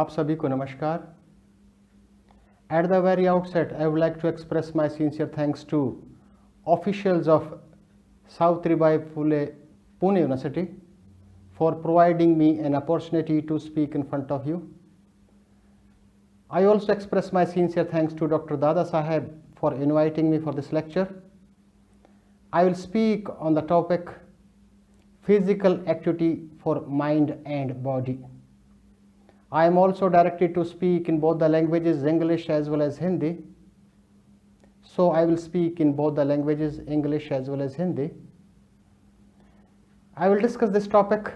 आप सभी को नमस्कार। At the very outset, I would like to express my sincere thanks to officials of Savitribai Phule Pune University for providing me an opportunity to speak in front of you. I also express my sincere thanks to Dr. Dada Saheb for inviting me for this lecture. I will speak on the topic physical activity for mind and body. I am also directed to speak in both the languages, English as well as Hindi. So I will speak in both the languages, English as well as Hindi. I will discuss this topic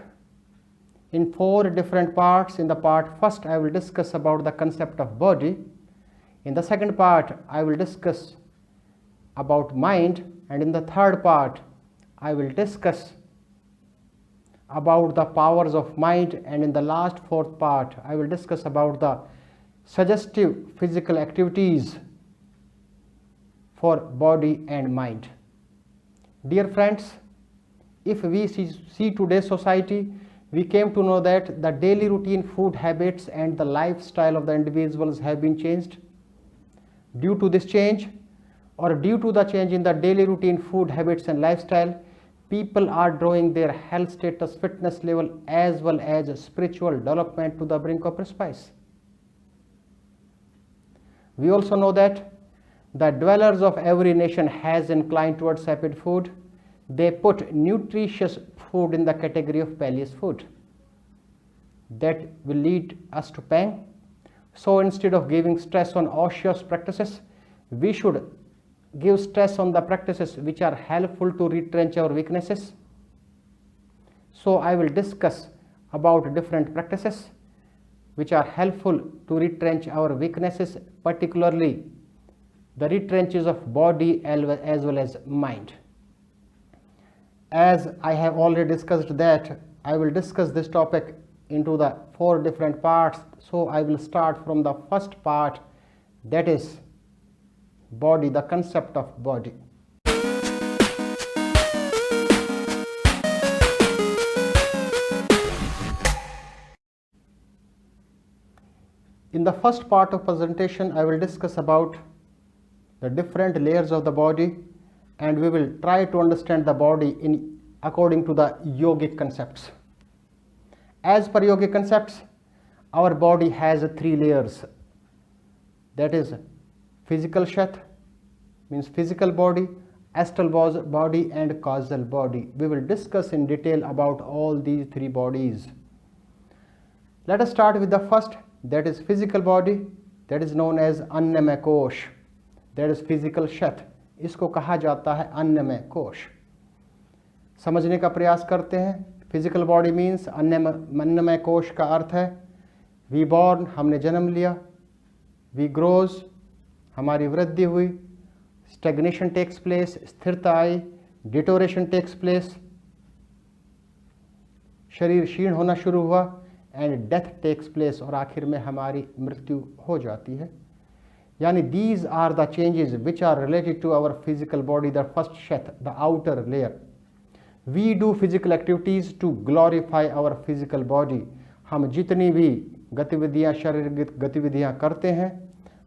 in 4 different parts. In the part first, I will discuss about the concept of body. In the second part, I will discuss about mind, and in the third part, I will discuss about the powers of mind, and in the last 4th part, I will discuss about the suggestive physical activities for body and mind. Dear friends, if we see today's society, we came to know that the daily routine food habits and the lifestyle of the individuals have been changed. Due to this change, or due to the change in the daily routine food habits and lifestyle, people are drawing their health status, fitness level as well as spiritual development to the brink of precipice. We also know that the dwellers of every nation has inclined towards sapid food. They put nutritious food in the category of palace food. That will lead us to pain. So instead of giving stress on osseous practices, we should give stress on the practices which are helpful to retrench our weaknesses. So I will discuss about different practices which are helpful to retrench our weaknesses, particularly the retrenches of body as well as mind. As I have already discussed that, I will discuss this topic into the 4 different parts. So I will start from the first part, that is body, the concept of body. In the first part of presentation, I will discuss about the different layers of the body, and we will try to understand the body according to the yogic concepts. As per yogic concepts, our body has 3 layers, that is physical shat, means physical body, astral body and causal body. We will discuss in detail about all these 3 bodies. Let us start with the first, that is physical body, that is known as annamay kosh, that is physical shat. इसको कहा जाता है अन्नमय कोश। समझने का प्रयास करते हैं। फिजिकल बॉडी मीन्स अन्नमय कोश का अर्थ है वी बॉर्न, हमने जन्म लिया, वी ग्रोज, हमारी वृद्धि हुई, स्टेग्नेशन टेक्स प्लेस, स्थिरता आई, डिटोरेशन टेक्स प्लेस, शरीर क्षीण होना शुरू हुआ, एंड डेथ टेक्स प्लेस, और आखिर में हमारी मृत्यु हो जाती है। यानी these are the changes which are related to our physical body, the first shat, the outer layer. We do physical activities to glorify our physical body. हम जितनी भी गतिविधियाँ, शारीरिक गतिविधियाँ करते हैं,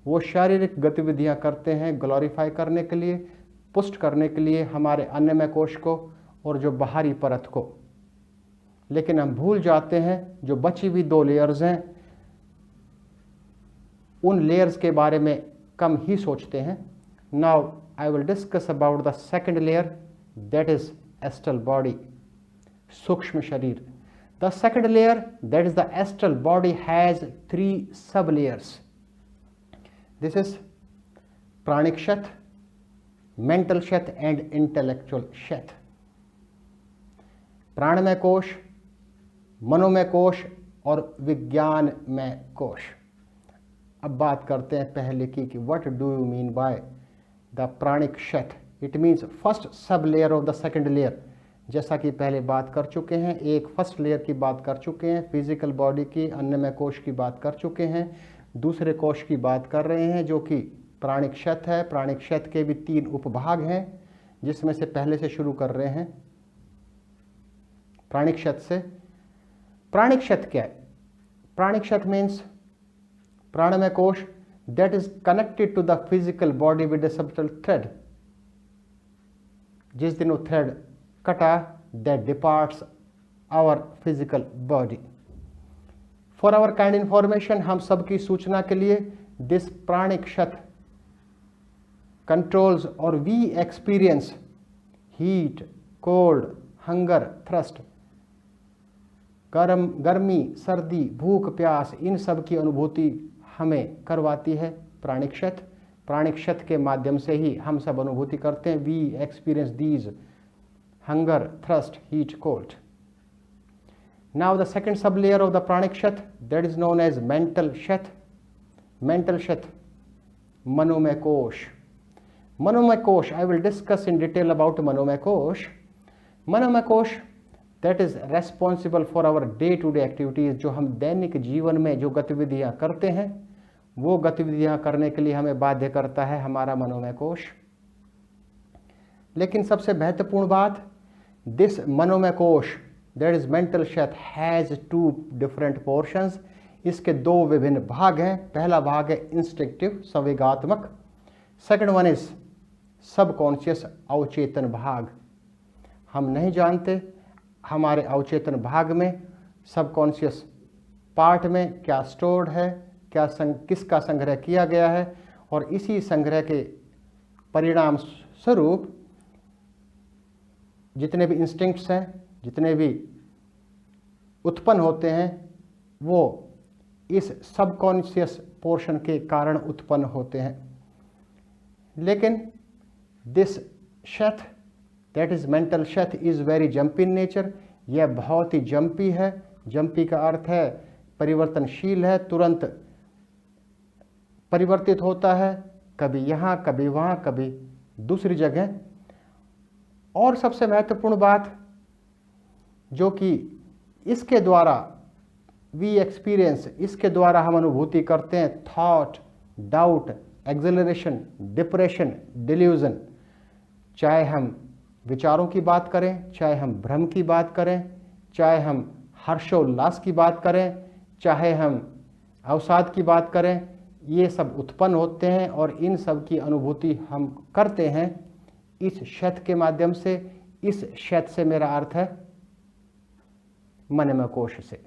वो शारीरिक गतिविधियाँ करते हैं ग्लोरीफाई करने के लिए, पुष्ट करने के लिए हमारे अन्नमय कोश को और जो बाहरी परत को। लेकिन हम भूल जाते हैं जो बची हुई 2 लेयर्स हैं, उन लेयर्स के बारे में कम ही सोचते हैं। Now I will discuss about the second layer, that is astral body, सूक्ष्म शरीर। The second layer, that is the astral body, has 3 सब लेयर्स। दिस इज प्राणिक शत, मेंटल शत एंड इंटेलेक्चुअल शत। प्राणमय कोश, मनोमय कोश और विज्ञानमय कोश। अब बात करते हैं पहले की कि what do you mean by the pranic sheath. It means first sub layer of the second layer. जैसा कि पहले बात कर चुके हैं, एक फर्स्ट लेयर की बात कर चुके हैं, फिजिकल बॉडी की, अन्नमय कोश की बात कर चुके हैं, दूसरे कोश की बात कर रहे हैं जो कि प्राणिक शत है। प्राणिक शत के भी 3 उपभाग हैं, जिसमें से पहले से शुरू कर रहे हैं प्राणिक शत से। प्राणिक शत क्या है? प्राणिक शत मीन्स प्राणमय कोश that is connected to the physical body with a subtle thread. जिस दिन वो thread कटा, that departs our physical body. For our kind information, हम सबकी सूचना के लिए, this प्राणिक क्षत controls और we experience heat, cold, hunger, thirst, गर्मी, सर्दी, भूख, प्यास, इन सब की अनुभूति हमें करवाती है प्राणिक क्षत। प्राणिक क्षत के माध्यम से ही हम सब अनुभूति करते हैं। We experience these hunger, thirst, heat, cold. Now the second sub layer of the pranic sheath, that is known as mental sheath. Mental sheath, manomaya kosha. Manomaya kosha, I will discuss in detail about manomaya kosha. Manomaya kosha that is responsible for our day to day activities. जो हम दैनिक जीवन में जो गतिविधियां करते हैं, वो गतिविधियां करने के लिए हमें बाध्य करता है हमारा मनोमय कोश। लेकिन सबसे महत्वपूर्ण बात, this manomaya kosha that is mental sheath has 2 different portions. इसके 2 विभिन्न भाग हैं। पहला भाग है इंस्टिंक्टिव, संवेगात्मक। सेकंड वन इज सबकॉन्शियस, अवचेतन भाग। हम नहीं जानते हमारे अवचेतन भाग में, सबकॉन्शियस पार्ट में क्या स्टोर्ड है, क्या किसका संग्रह किया गया है, और इसी संग्रह के परिणाम स्वरूप जितने भी इंस्टिंक्ट्स हैं, जितने भी उत्पन्न होते हैं, वो इस सबकॉन्शियस पोर्शन के कारण उत्पन्न होते हैं। लेकिन this sheath that is mental sheath is very jumpy in nature. यह बहुत ही जंपी है। जंपी का अर्थ है परिवर्तनशील है, तुरंत परिवर्तित होता है, कभी यहाँ, कभी वहाँ, कभी दूसरी जगह। और सबसे महत्वपूर्ण बात जो कि इसके द्वारा वी एक्सपीरियंस, इसके द्वारा हम अनुभूति करते हैं thought, doubt, acceleration, depression, delusion. चाहे हम विचारों की बात करें, चाहे हम भ्रम की बात करें, चाहे हम हर्षोल्लास की बात करें, चाहे हम अवसाद की बात करें, ये सब उत्पन्न होते हैं और इन सब की अनुभूति हम करते हैं इस क्षत के माध्यम से। इस क्षत से मेरा अर्थ है मनोमय कोश से।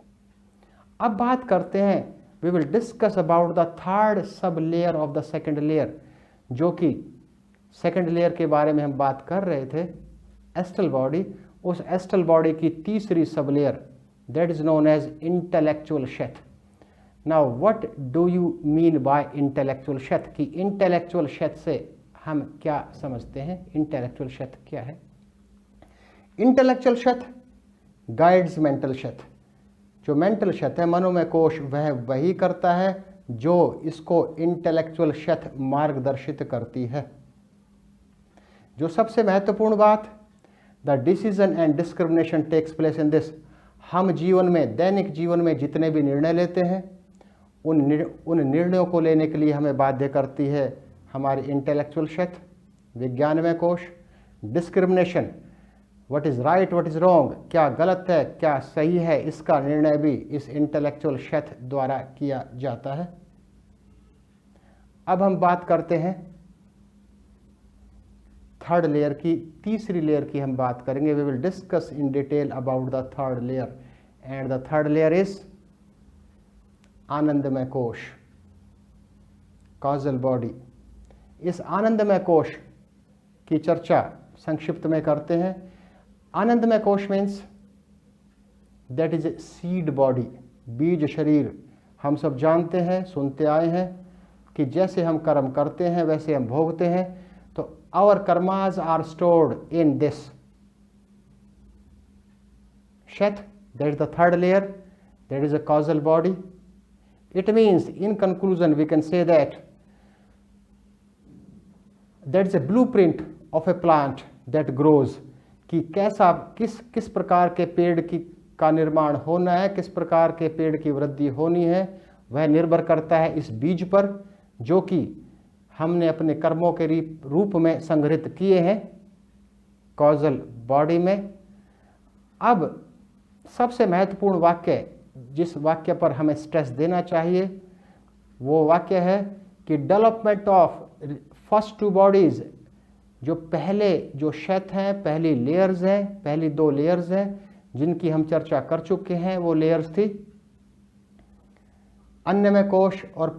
अब बात करते हैं, we will discuss about the third sub layer of the second layer, जो कि सेकेंड लेयर के बारे में हम बात कर रहे थे, एस्ट्रल बॉडी। उस एस्ट्रल बॉडी की तीसरी sub layer that is known as intellectual sheath. Now what do you mean by intellectual sheath? कि इंटेलेक्चुअल क्षत से हम क्या समझते हैं? इंटेलेक्चुअल क्षत क्या है? Intellectual sheath guides mental sheath. जो मेंटल क्षत है, मनोमय कोश, वह वही करता है जो इसको इंटेलेक्चुअल क्षत मार्गदर्शित करती है। जो सबसे महत्वपूर्ण बात, the decision and discrimination takes place in this. हम जीवन में, दैनिक जीवन में जितने भी निर्णय लेते हैं, उन निर्णयों को लेने के लिए हमें बाध्य करती है हमारी इंटेलेक्चुअल क्षत, विज्ञानमय कोश। Discrimination, what is right, what is wrong, क्या गलत है, क्या सही है, इसका निर्णय भी इस इंटेलेक्चुअल क्षत द्वारा किया जाता है। अब हम बात करते हैं थर्ड लेयर की, तीसरी लेयर की हम बात करेंगे। We will discuss in detail about the third layer, and the third layer is आनंदमय कोश, कॉजल बॉडी। इस आनंदमय कोश की चर्चा संक्षिप्त में करते हैं। आनंदमय कोश means that is a seed body, बीज शरीर। हम सब जानते हैं, सुनते आए हैं कि जैसे हम कर्म करते हैं वैसे हम भोगते हैं। तो our karmas are stored in this Shet, that is the third layer, that is a causal body. It means, in conclusion, we can say that that's a blueprint of a plant that grows. कि कैसा, किस प्रकार के पेड़ का निर्माण होना है, किस प्रकार के पेड़ की वृद्धि होनी है, वह निर्भर करता है इस बीज पर जो कि हमने अपने कर्मों के रूप में संग्रहित किए हैं कॉजल बॉडी में। अब सबसे महत्वपूर्ण वाक्य, जिस वाक्य पर हमें स्ट्रेस देना चाहिए, वो वाक्य है कि development of first two bodies, जो पहले जो क्षेत्र हैं, पहली लेयर्स हैं, पहली 2 लेयर्स हैं जिनकी हम चर्चा कर चुके हैं, वो लेयर्स थी अन्नमय कोश और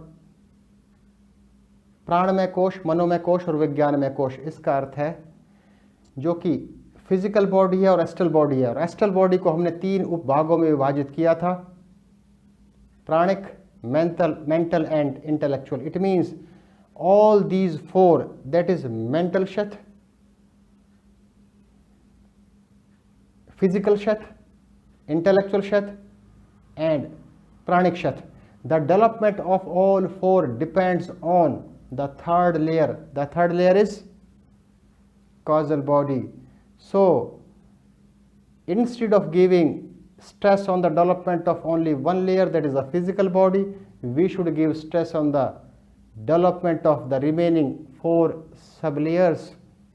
प्राणमय कोश, मनोमय कोश और विज्ञानमय कोश। इसका अर्थ है जो कि फिजिकल बॉडी है और एस्ट्रल बॉडी है, और एस्ट्रल बॉडी को हमने 3 उपभागों में विभाजित किया था, pranic, mental and intellectual. It means all these 4, that is mental kshet, physical kshet, intellectual kshet and pranic kshet. The development of all 4 depends on the 3rd layer. The 3rd layer is causal body. So instead of giving stress on the development of only 1 layer, that is the physical body, we should give stress on the development of the remaining 4 sublayers,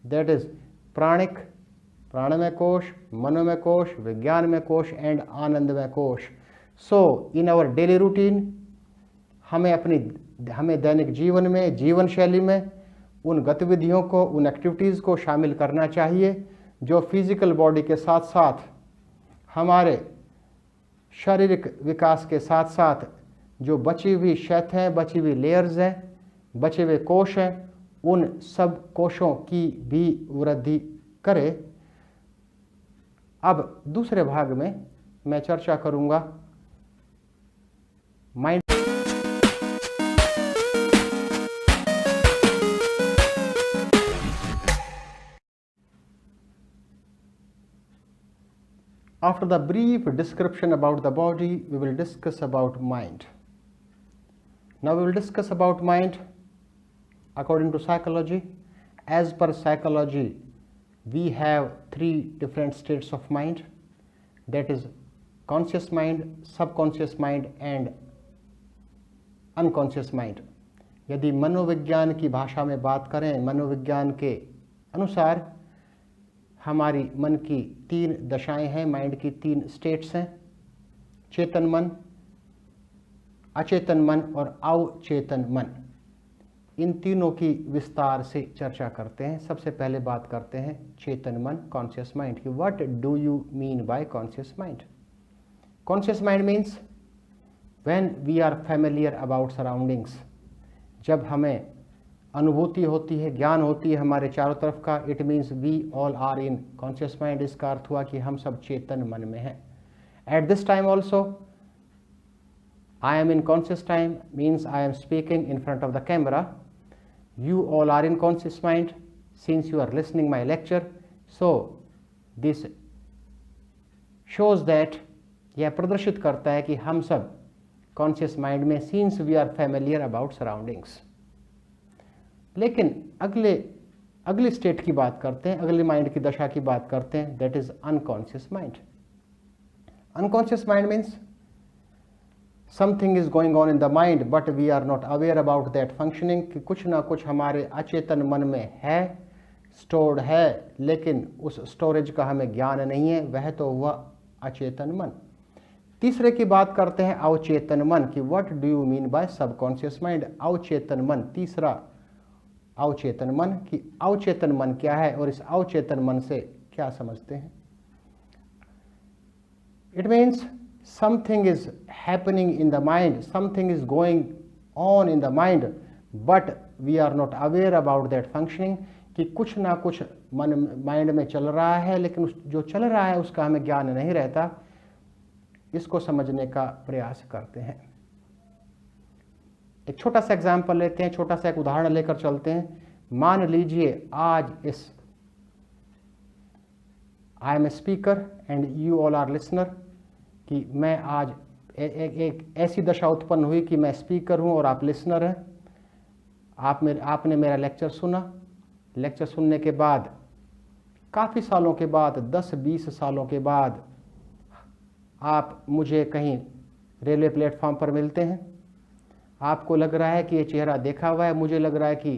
that is pranic, pranamay kosh, manomay kosh, vignanmay kosh and anandamay kosh. So in our daily routine हमें दैनिक जीवन में, जीवन शैली में उन गतिविधियों को, उन एक्टिविटीज़ को शामिल करना चाहिए जो फिजिकल बॉडी के साथ साथ हमारे शारीरिक विकास के साथ साथ जो बची हुई क्षेत्र हैं, बची हुई लेयर्स हैं, बचे हुए कोश हैं, उन सब कोशों की भी वृद्धि करे। अब दूसरे भाग में मैं चर्चा करूंगा mind. After the brief description about the body, we will discuss about mind. Now we will discuss about mind according to psychology. As per psychology, we have 3 different states of mind, that is conscious mind, subconscious mind and unconscious mind. यदि मनोविज्ञान की भाषा में बात करें, मनोविज्ञान के अनुसार हमारी मन की 3 दशाएं हैं, माइंड की 3 स्टेट्स हैं, चेतन मन, अचेतन मन और अवचेतन मन। इन तीनों की विस्तार से चर्चा करते हैं। सबसे पहले बात करते हैं चेतन मन, कॉन्शियस माइंड की। What do you mean by conscious mind? Conscious mind means when we are familiar about surroundings, जब हमें अनुभूति होती है, ज्ञान होती है हमारे चारों तरफ का, it means we all are in conscious mind. इसका अर्थ हुआ कि हम सब चेतन मन में हैं। At this time also I am in conscious time, means I am speaking in front of the camera. You all are in conscious mind since you are listening my lecture. So this shows that, यह प्रदर्शित करता है कि हम सब conscious mind में since we are familiar about surroundings. लेकिन अगली स्टेट की बात करते हैं, अगली माइंड की दशा की बात करते हैं, that is unconscious mind. Unconscious mind means something is going on in the mind but we are not aware about that functioning, कि कुछ ना कुछ हमारे अचेतन मन में है, स्टोर्ड है, लेकिन उस स्टोरेज का हमें ज्ञान नहीं है, वह तो हुआ अचेतन मन। तीसरे की बात करते हैं अवचेतन मन की। What do you mean bye subconscious mind? अवचेतन मन। तीसरा अवचेतन मन की अवचेतन मन क्या है और इस अवचेतन मन से क्या समझते हैं? It means something is happening in the mind, something is going on in the mind but we are not aware about that functioning, कि कुछ ना कुछ माइंड में चल रहा है लेकिन जो चल रहा है उसका हमें ज्ञान नहीं रहता। इसको समझने का प्रयास करते हैं। एक छोटा सा एग्जाम्पल लेते हैं, छोटा सा एक उदाहरण लेकर चलते हैं। मान लीजिए आज इस I am a speaker and you all are listener, कि मैं आज एक ऐसी दशा उत्पन्न हुई कि मैं स्पीकर हूं और आप लिसनर हैं। आपने मेरा लेक्चर सुना। लेक्चर सुनने के बाद काफ़ी सालों के बाद, 10-20 सालों के बाद आप मुझे कहीं रेलवे प्लेटफॉर्म पर मिलते हैं। आपको लग रहा है कि ये चेहरा देखा हुआ है, मुझे लग रहा है कि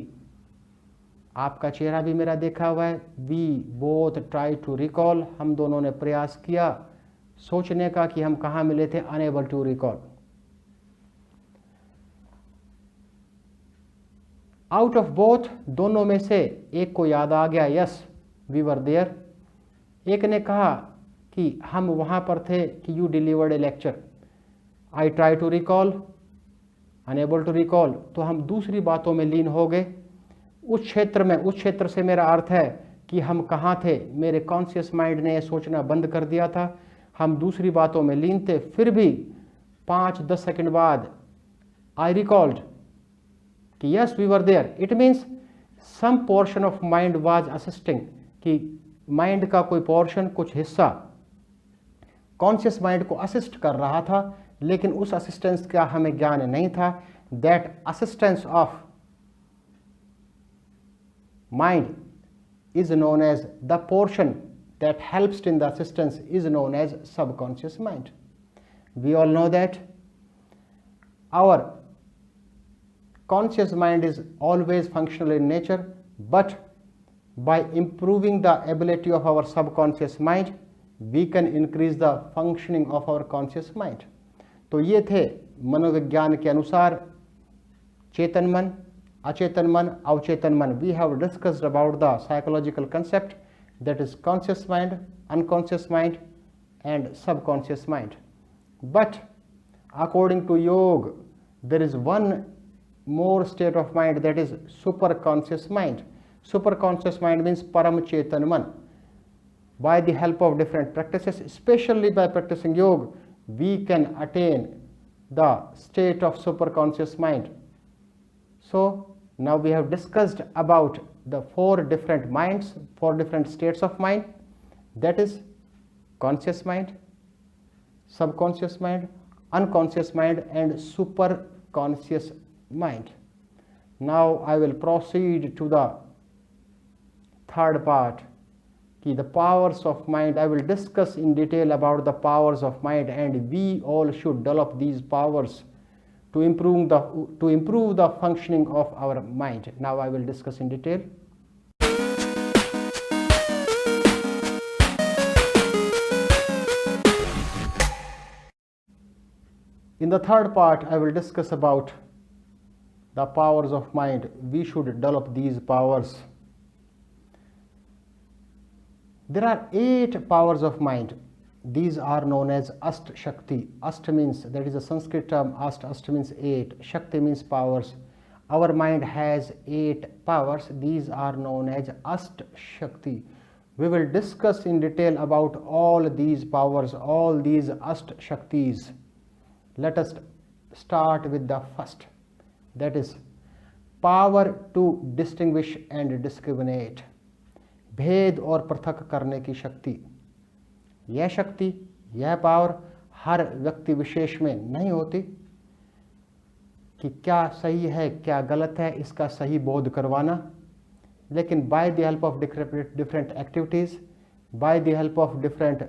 आपका चेहरा भी मेरा देखा हुआ है। We both try to recall, हम दोनों ने प्रयास किया सोचने का कि हम कहाँ मिले थे, unable to recall. Out of both, दोनों में से एक को याद आ गया, यस वी वर देयर। एक ने कहा कि हम वहाँ पर थे कि you delivered a lecture, I try to recall, unable to recall, तो हम दूसरी बातों में लीन हो गए। उस क्षेत्र में, उस क्षेत्र से मेरा अर्थ है कि हम कहाँ थे, मेरे कॉन्शियस माइंड ने सोचना बंद कर दिया था, हम दूसरी बातों में लीन थे। फिर भी 5-10 सेकंड बाद आई रिकॉल्ड कि yes we were there. It means some portion of mind was assisting, कि माइंड का कोई पोर्शन, कुछ हिस्सा कॉन्शियस माइंड को असिस्ट कर रहा था, लेकिन उस असिस्टेंस का हमें ज्ञान नहीं था। That assistance of mind is known as, the portion that helps in the assistance is known as subconscious mind. We all know that our conscious mind is always functional in nature, but by improving the ability of our subconscious mind, we can increase the functioning of our conscious mind. तो ये थे मनोविज्ञान के अनुसार चेतन मन, अचेतन मन, अवचेतन मन. We have discussed about the psychological concept, that is conscious mind, unconscious mind and subconscious mind. But according to yoga, there is one more state of mind, that is superconscious mind. Superconscious mind means param chetan man. By the help of different practices, especially by practicing yoga, we can attain the state of superconscious mind. So now we have discussed about the 4 different minds, 4 different states of mind, that is conscious mind, subconscious mind, unconscious mind and superconscious mind. Now I will proceed to the third part, the powers of mind. I will discuss in detail about the powers of mind, and we all should develop these powers to improve the functioning of our mind. Now I will discuss in detail. In the third part, I will discuss about the powers of mind. We should develop these powers. There are 8 powers of mind. These are known as Ast Shakti. Ast means, that is a Sanskrit term, Ast means 8, Shakti means powers. Our mind has 8 powers. These are known as Ast Shakti. We will discuss in detail about all these powers, all these Ast Shaktis. Let us start with the first, that is power to distinguish and discriminate. भेद और पृथक करने की शक्ति. यह शक्ति, यह power हर व्यक्ति विशेष में नहीं होती कि क्या सही है क्या गलत है इसका सही बोध करवाना, लेकिन bye the help of different activities, bye the help of different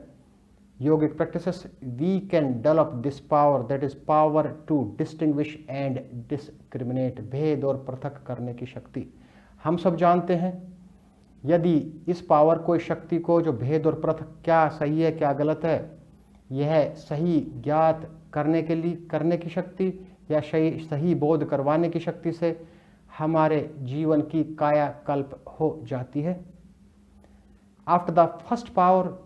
yogic practices, we can develop this power, that is power to distinguish and discriminate. भेद और पृथक करने की शक्ति. हम सब जानते हैं, यदि इस पावर को, इस शक्ति को, जो भेद और पृथक, क्या सही है क्या गलत है, यह सही ज्ञात करने के लिए, करने की शक्ति या सही बोध करवाने की शक्ति से हमारे जीवन की कायाकल्प हो जाती है. After the first power,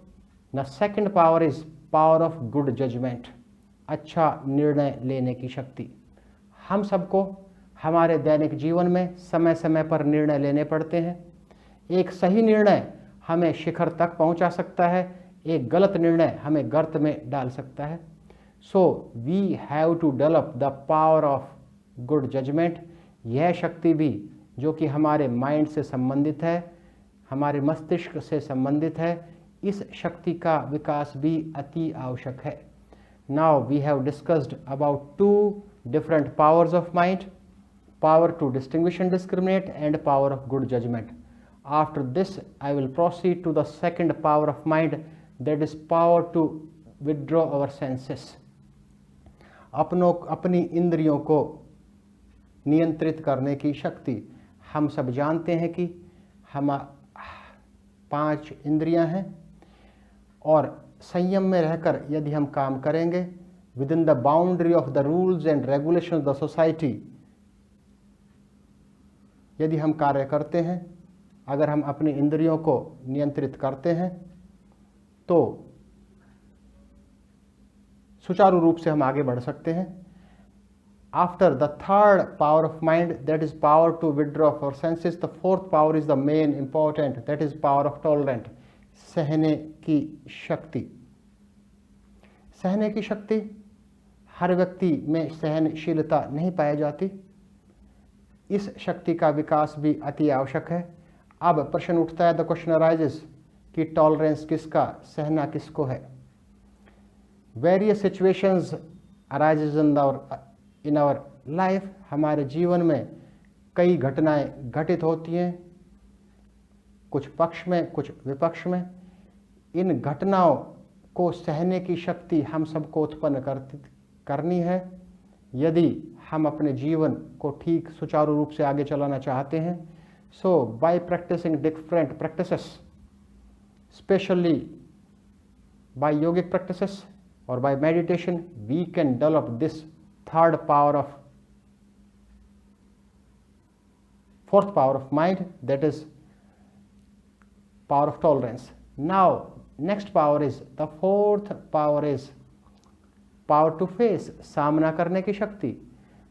the second power is power of good judgment. अच्छा निर्णय लेने की शक्ति. हम सबको हमारे दैनिक जीवन में समय समय पर निर्णय लेने पड़ते हैं. एक सही निर्णय हमें शिखर तक पहुंचा सकता है, एक गलत निर्णय हमें गर्त में डाल सकता है. So we have to develop the power of good judgement. यह शक्ति भी जो कि हमारे माइंड से संबंधित है, हमारे मस्तिष्क से संबंधित है, इस शक्ति का विकास भी अति आवश्यक है. Now we have discussed about 2 different powers of mind, power to distinguish and discriminate and power of good judgement. After this I will proceed to the second power of mind, that is power to withdraw our senses. अपनी इंद्रियों को नियंत्रित करने की शक्ति. हम सब जानते हैं कि हम 5 इंद्रियां हैं और संयम में रहकर यदि हम काम करेंगे, with in the boundary of the rules and regulation of the society, यदि हम कार्य करते हैं, अगर हम अपनी इंद्रियों को नियंत्रित करते हैं, तो सुचारू रूप से हम आगे बढ़ सकते हैं। After the third power of mind, that is power to withdraw for senses, the fourth power is the main important, that is power of tolerant, सहने की शक्ति। सहने की शक्ति, हर व्यक्ति में सहनशीलता नहीं पाई जाती, इस शक्ति का विकास भी अति आवश्यक है। अब प्रश्न उठता है, द क्वेश्चन अराइजेस कि टॉलरेंस किसका, सहना किसको है। Various situations arises in our life, हमारे जीवन में कई घटनाएं घटित होती हैं, कुछ पक्ष में कुछ विपक्ष में। इन घटनाओं को सहने की शक्ति हम सबको उत्पन्न करनी है, यदि हम अपने जीवन को ठीक सुचारू रूप से आगे चलाना चाहते हैं। So by practising different practices, specially by yogic practices और by meditation, we can develop this third power of fourth power of mind, that is power of tolerance. Now next power is, the fourth power is power to face, सामना करने की शक्ति।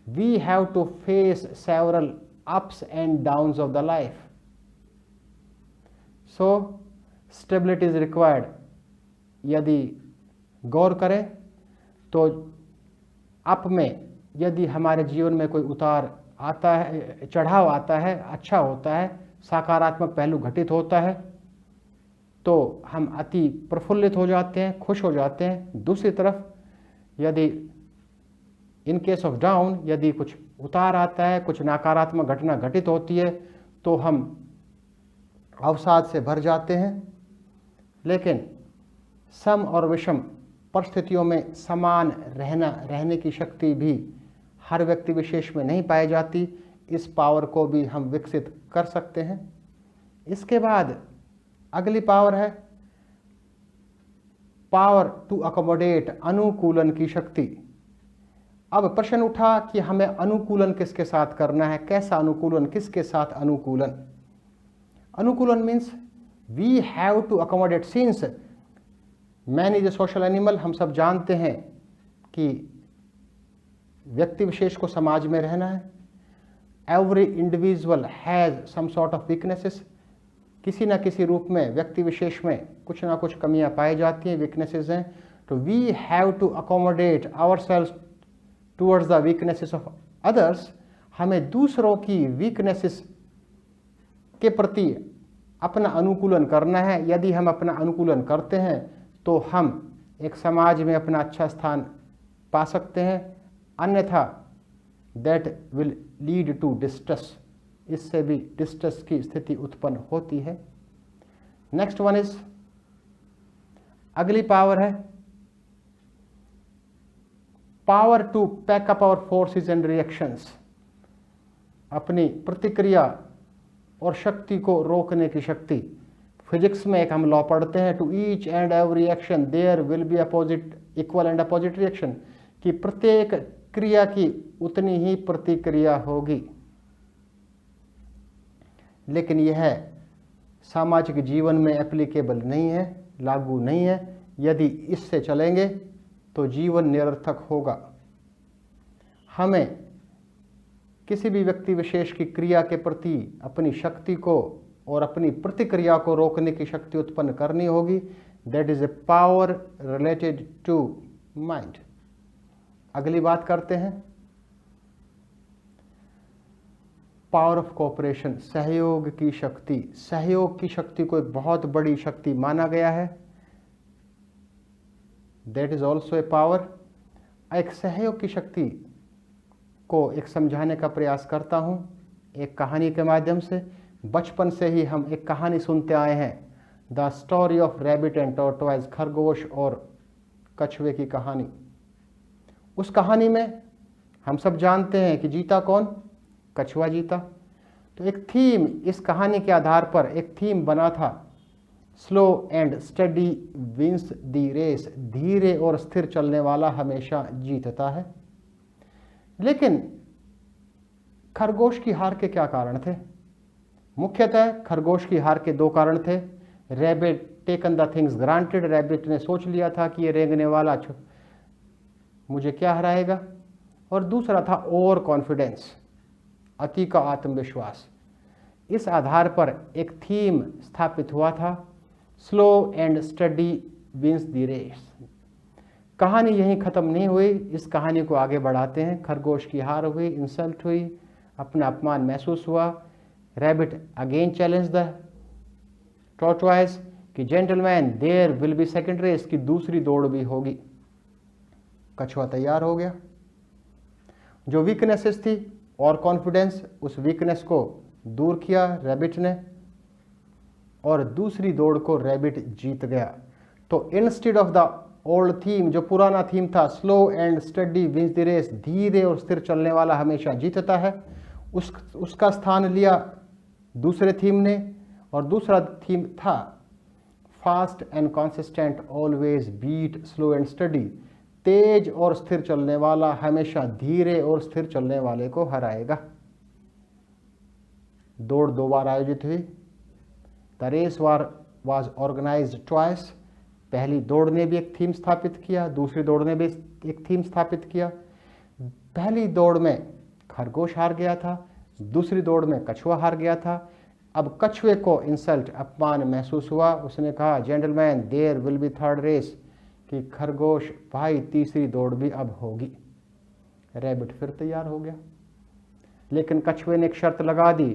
We have to face several ups and downs of the life, so stability is required। यदि गौर करें तो up में यदि हमारे जीवन में कोई उतार आता है, चढ़ाव आता है, अच्छा होता है, सकारात्मक पहलू घटित होता है, तो हम अति प्रफुल्लित हो जाते हैं, खुश हो जाते हैं। दूसरी तरफ यदि इन केस ऑफ डाउन, यदि कुछ उतार आता है, कुछ नकारात्मक घटना घटित होती है, तो हम अवसाद से भर जाते हैं। लेकिन सम और विषम परिस्थितियों में समान रहने की शक्ति भी हर व्यक्ति विशेष में नहीं पाई जाती। इस पावर को भी हम विकसित कर सकते हैं। इसके बाद अगली पावर है पावर टू अकोमोडेट, अनुकूलन की शक्ति। अब प्रश्न उठा कि हमें अनुकूलन किसके साथ करना है, कैसा अनुकूलन, किसके साथ अनुकूलन। अनुकूलन means we have to accommodate, since man is a social animal. हम सब जानते हैं कि व्यक्ति विशेष को समाज में रहना है। Every individual has some sort of weaknesses, किसी न किसी रूप में व्यक्ति विशेष में कुछ ना कुछ कमियां पाई जाती हैं, वीकनेसेस हैं। तो we have to accommodate ourselves towards the weaknesses of others. हमें दूसरों की वीकनेसेस के प्रति अपना अनुकूलन करना है। यदि हम अपना अनुकूलन करते हैं तो हम एक समाज में अपना अच्छा स्थान पा सकते हैं, अन्यथा that will lead to distress, इससे भी डिस्ट्रेस की स्थिति उत्पन्न होती है। नेक्स्ट वन इज, अगली पावर है power to pack up our forces and reactions, अपनी प्रतिक्रिया और शक्ति को रोकने की शक्ति। फिजिक्स में एक हम लॉ पढ़ते हैं, to each and every action there will be opposite equal and opposite reaction, कि प्रत्येक क्रिया की उतनी ही प्रतिक्रिया होगी। लेकिन यह सामाजिक जीवन में एप्लीकेबल नहीं है, लागू नहीं है। यदि इससे चलेंगे तो जीवन निरर्थक होगा। हमें किसी भी व्यक्ति विशेष की क्रिया के प्रति अपनी शक्ति को और अपनी प्रतिक्रिया को रोकने की शक्ति उत्पन्न करनी होगी। That is a power related to mind. अगली बात करते हैं पावर ऑफ कोऑपरेशन, सहयोग की शक्ति। सहयोग की शक्ति को एक बहुत बड़ी शक्ति माना गया है। That is also a power. एक सहयोग की शक्ति को एक समझाने का प्रयास करता हूं एक कहानी के माध्यम से। बचपन से ही हम एक कहानी सुनते आए हैं, the story of rabbit and tortoise, खरगोश और कछुए की कहानी। उस कहानी में हम सब जानते हैं कि जीता कौन, कछुआ जीता। तो एक थीम, इस कहानी के आधार पर एक थीम बना था, slow and steady wins the race, धीरे और स्थिर चलने वाला हमेशा जीतता है। लेकिन खरगोश की हार के क्या कारण थे? मुख्यतः खरगोश की हार के दो कारण थे। Rabbit taken the things granted, rabbit ने सोच लिया था कि ये रेंगने वाला मुझे क्या हराएगा। और दूसरा था ओवर कॉन्फिडेंस, अति का आत्मविश्वास। इस आधार पर एक थीम स्थापित हुआ था, slow and steady wins the race. कहानी यहीं ख़त्म नहीं हुई, इस कहानी को आगे बढ़ाते हैं। खरगोश की हार हुई, इंसल्ट हुई, अपना अपमान महसूस हुआ। Rabbit again challenge the tortoise कि gentleman there will be second race, की दूसरी दौड़ भी होगी। कछुआ तैयार हो गया। जो वीकनेसेस थी और कॉन्फिडेंस, उस वीकनेस को दूर किया रैबिट ने और दूसरी दौड़ को रैबिट जीत गया। तो instead of the old theme, जो पुराना थीम था, slow and steady wins the race, धीरे और स्थिर चलने वाला हमेशा जीतता है, उसका स्थान लिया दूसरे थीम ने। और दूसरा थीम था fast and consistent always beat slow and steady, तेज और स्थिर चलने वाला हमेशा धीरे और स्थिर चलने वाले को हराएगा। दौड़ 2 बार आयोजित हुई। The race was organised twice. पहली दौड़ ने भी एक थीम स्थापित किया, दूसरी दौड़ ने भी एक थीम स्थापित किया। पहली दौड़ में खरगोश हार गया था, दूसरी दौड़ में कछुआ हार गया था। अब कछुए को इंसल्ट, अपमान महसूस हुआ। उसने कहा, gentleman there will be third race, कि खरगोश भाई तीसरी दौड़ भी अब होगी। रैबिट फिर तैयार हो गया, लेकिन कछुए ने एक शर्त लगा दी।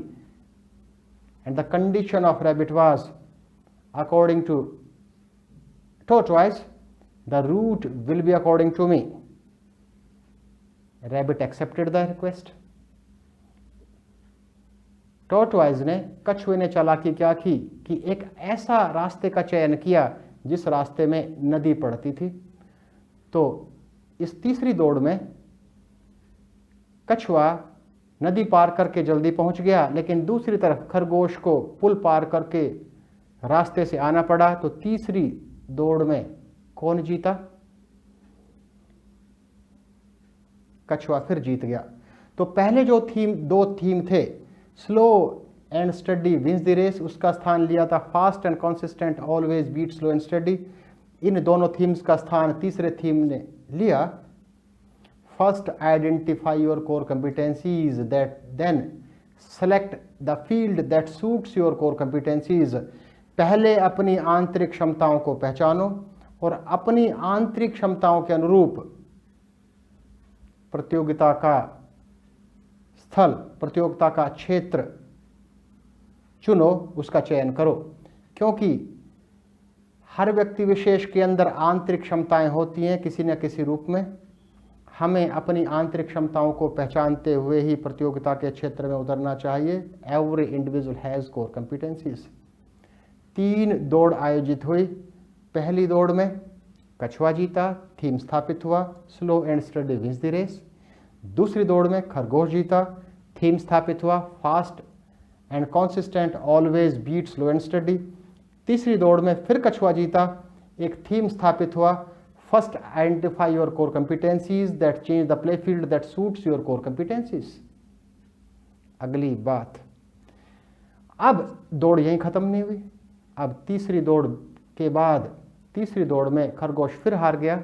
And the condition of rabbit was according to tortoise, the route will be according to me. Rabbit accepted the request. Tortoise ने, कछुए ने चालाकी क्या की कि एक ऐसा रास्ते का चयन किया जिस रास्ते में नदी पड़ती थी। तो इस तीसरी दौड़ में कछुआ नदी पार करके जल्दी पहुंच गया, लेकिन दूसरी तरफ खरगोश को पुल पार करके रास्ते से आना पड़ा। तो तीसरी दौड़ में कौन जीता? कछुआ फिर जीत गया। तो पहले जो दो थीम थे, slow and steady wins the race, उसका स्थान लिया था fast and consistent always beat slow and steady. इन दोनों थीम्स का स्थान तीसरे थीम ने लिया, first identify your core competencies that then select the field that suits your core competencies. पहले अपनी आंतरिक क्षमताओं को पहचानो और अपनी आंतरिक क्षमताओं के अनुरूप प्रतियोगिता का स्थल, प्रतियोगिता का क्षेत्र चुनो, उसका चयन करो। क्योंकि हर व्यक्ति विशेष के अंदर आंतरिक क्षमताएं होती हैं किसी न किसी रूप में। हमें अपनी आंतरिक क्षमताओं को पहचानते हुए ही प्रतियोगिता के क्षेत्र में उतरना चाहिए। Every individual has core कंपिटेंसीज। 3 दौड़ आयोजित हुई। पहली दौड़ में कछुआ जीता, थीम स्थापित हुआ, slow and steady wins the race. दूसरी दौड़ में खरगोश जीता, थीम स्थापित हुआ, fast and consistent always beat slow and steady. तीसरी दौड़ में फिर कछुआ जीता, एक थीम स्थापित हुआ, first identify your core competencies that change the play field that suits your core कंपिटेंसीज। अगली बात, अब दौड़ यहीं खत्म नहीं हुई। अब तीसरी दौड़ के बाद तीसरी दौड़ में खरगोश फिर हार गया।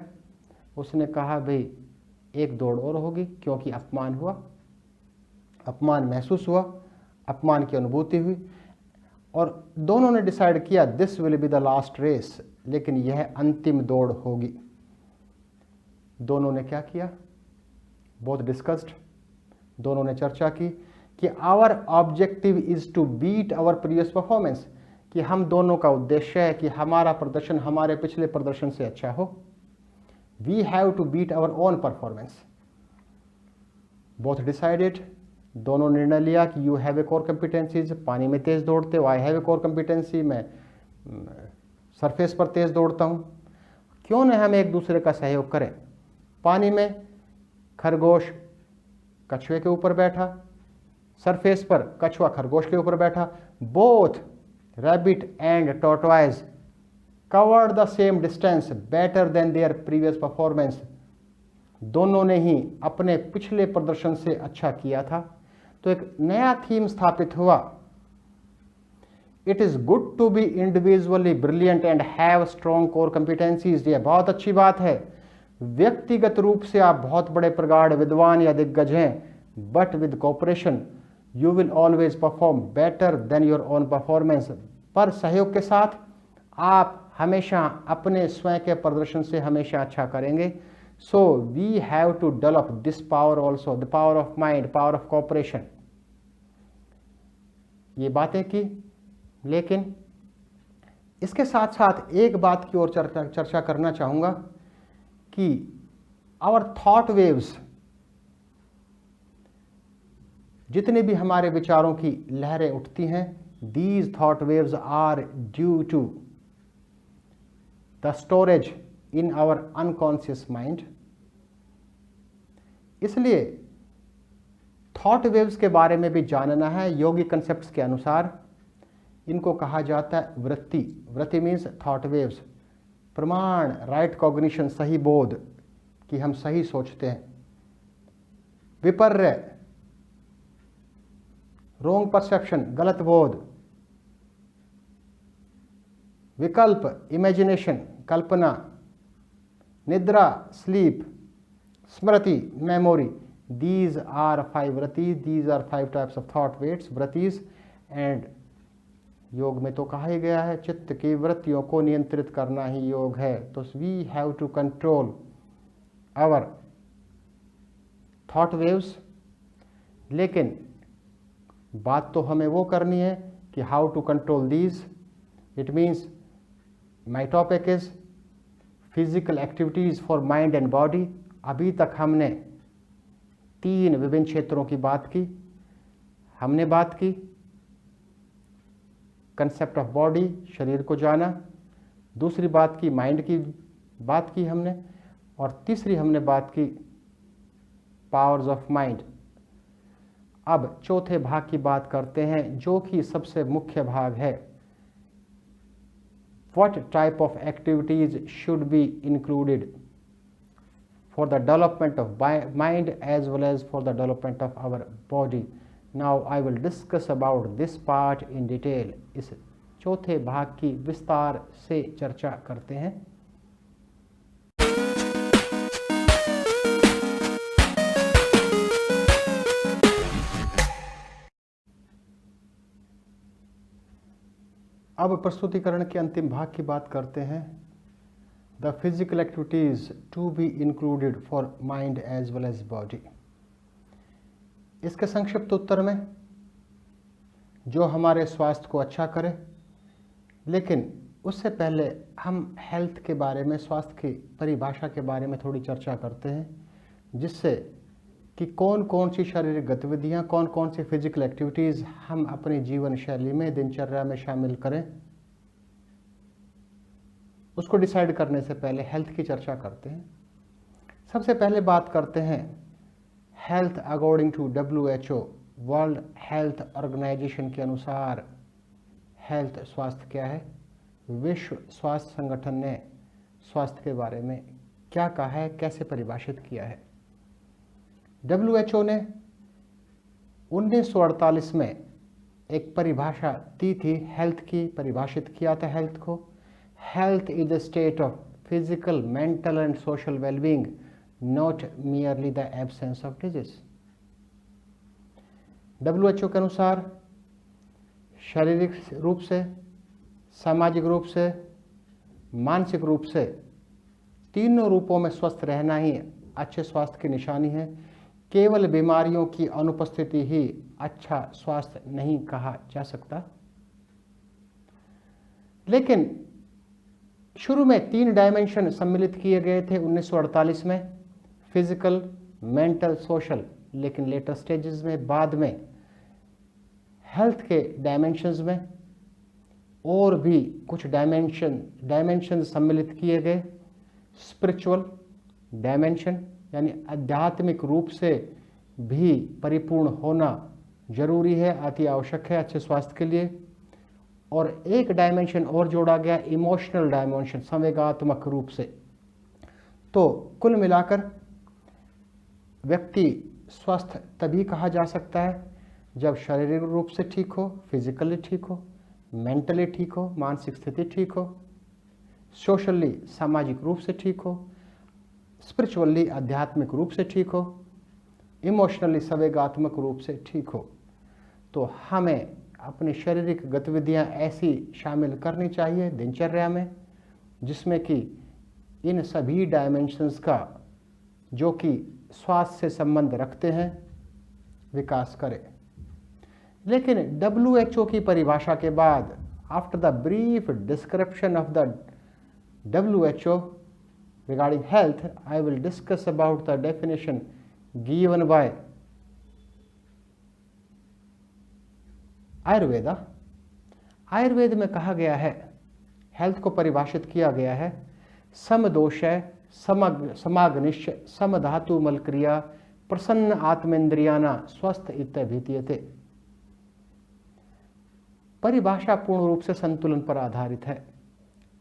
उसने कहा, भाई एक दौड़ और होगी, क्योंकि अपमान हुआ, अपमान महसूस हुआ, अपमान की अनुभूति हुई। और दोनों ने डिसाइड किया this will be the last race, लेकिन यह अंतिम दौड़ होगी। दोनों ने क्या किया? बोथ डिस्कस्ड, दोनों ने चर्चा की कि our objective is to beat our previous performance, कि हम दोनों का उद्देश्य है कि हमारा प्रदर्शन हमारे पिछले प्रदर्शन से अच्छा हो। We have to beat our own performance. Both decided, दोनों निर्णय लिया कि you have a core competencies, पानी में तेज दौड़ते हो, I have a core competency, मैं सरफेस पर तेज दौड़ता हूँ। क्यों न हम एक दूसरे का सहयोग करें। पानी में खरगोश कछुए के ऊपर बैठा, सरफेस पर कछुआ खरगोश के ऊपर बैठा। Both rabbit and tortoise covered the same distance better than their previous performance। दोनों ने ही अपने पिछले प्रदर्शन से अच्छा किया था। तो एक नया थीम स्थापित हुआ, it is good to be individually brilliant and have strong core competencies. ये बहुत अच्छी बात है, व्यक्तिगत रूप से आप बहुत बड़े प्रगाढ़ विद्वान या दिग्गज हैं, but with cooperation you will always perform better than your own performance. पर सहयोग के साथ आप हमेशा अपने स्वयं के प्रदर्शन से हमेशा अच्छा करेंगे। So we have to develop this power also, the power of mind, power of cooperation. ये बातें की, लेकिन इसके साथ साथ एक बात की ओर चर्चा करना चाहूँगा कि आवर थॉट वेव्स, जितने भी हमारे विचारों की लहरें उठती हैं, these thought waves are due to the storage in our unconscious mind. इसलिए थॉट वेव्स के बारे में भी जानना है। योगी कंसेप्ट्स के अनुसार इनको कहा जाता है वृत्ति। वृत्ति मीन्स थॉट वेव्स। प्रमाण, राइट कॉग्निशन, सही बोध कि हम सही सोचते हैं। विपर्य, रोंग परसेप्शन, गलत बोध। विकल्प, इमेजिनेशन, कल्पना। निद्रा, स्लीप। स्मृति, memory. These are 5 vrittis, these are 5 types of thought weights, vrittis. And योग में तो कहा ही गया है चित्त की वृत्तियों को नियंत्रित करना ही योग है। तो we have to control our thought waves. लेकिन बात तो हमें वो करनी है कि how to control these. It means my topic is physical activities for mind and body. अभी तक हमने 3 विभिन्न क्षेत्रों की बात की। हमने बात की कंसेप्ट ऑफ बॉडी, शरीर को जाना। दूसरी बात की माइंड की बात की हमने, और तीसरी हमने बात की पावर्स ऑफ माइंड। अब चौथे भाग की बात करते हैं, जो कि सबसे मुख्य भाग है। What type of activities should be included for the development of mind as well as for the development of our body. Now I will discuss about this part in detail. इस चौथे भाग की विस्तार से चर्चा करते हैं। अब प्रस्तुतिकरण के अंतिम भाग की बात करते हैं। The physical activities to be included for mind as well as body. इसके संक्षिप्त उत्तर में जो हमारे स्वास्थ्य को अच्छा करे, लेकिन उससे पहले हम हेल्थ के बारे में, स्वास्थ्य की परिभाषा के बारे में थोड़ी चर्चा करते हैं, जिससे कि कौन कौन सी शारीरिक गतिविधियां, कौन कौन सी फिजिकल एक्टिविटीज़ हम अपनी जीवन शैली में, दिनचर्या में शामिल करें। उसको डिसाइड करने से पहले हेल्थ की चर्चा करते हैं। सबसे पहले बात करते हैं health according to WHO, World Health Organisation के अनुसार हेल्थ, स्वास्थ्य क्या है। विश्व स्वास्थ्य संगठन ने स्वास्थ्य के बारे में क्या कहा है, कैसे परिभाषित किया है। WHO ने 1948 में एक परिभाषा दी थी हेल्थ की, परिभाषित किया था हेल्थ को। Health is the state of physical, mental and social well-being, not merely the absence of disease. WHO के अनुसार शारीरिक रूप से, सामाजिक रूप से, मानसिक रूप से, तीनों रूपों में स्वस्थ रहना ही अच्छे स्वास्थ्य की निशानी है। केवल बीमारियों की अनुपस्थिति ही अच्छा स्वास्थ्य नहीं कहा जा सकता। लेकिन शुरू में 3 डायमेंशन सम्मिलित किए गए थे 1948 में, फिजिकल, मेंटल, सोशल। लेकिन लेटर स्टेजेस में, बाद में हेल्थ के डायमेंशंस में और भी कुछ डायमेंशन सम्मिलित किए गए। स्पिरिचुअल डायमेंशन, यानी आध्यात्मिक रूप से भी परिपूर्ण होना जरूरी है, अति आवश्यक है अच्छे स्वास्थ्य के लिए। और एक डायमेंशन और जोड़ा गया, इमोशनल डायमेंशन, संवेगात्मक रूप से। तो कुल मिलाकर व्यक्ति स्वस्थ तभी कहा जा सकता है जब शारीरिक रूप से ठीक हो, फिजिकली ठीक हो, मेंटली ठीक हो, मानसिक स्थिति ठीक हो, सोशली सामाजिक रूप से ठीक हो, स्पिरिचुअली आध्यात्मिक रूप से ठीक हो, इमोशनली संवेगात्मक रूप से ठीक हो। तो हमें अपनी शारीरिक गतिविधियां ऐसी शामिल करनी चाहिए दिनचर्या में जिसमें कि इन सभी डायमेंशंस का जो कि स्वास्थ्य से संबंध रखते हैं विकास करें। लेकिन WHO की परिभाषा के बाद, after the brief description of the WHO regarding health, I will discuss about the definition given by Ayurveda. Ayurveda में कहा गया है, हेल्थ को परिभाषित किया गया है, समदोषय समाग्निश्च समधातु मलक्रिया प्रसन्न आत्मेन्द्रियाना स्वस्थ इत्यभिधीयते। परिभाषा पूर्ण रूप से संतुलन पर आधारित है।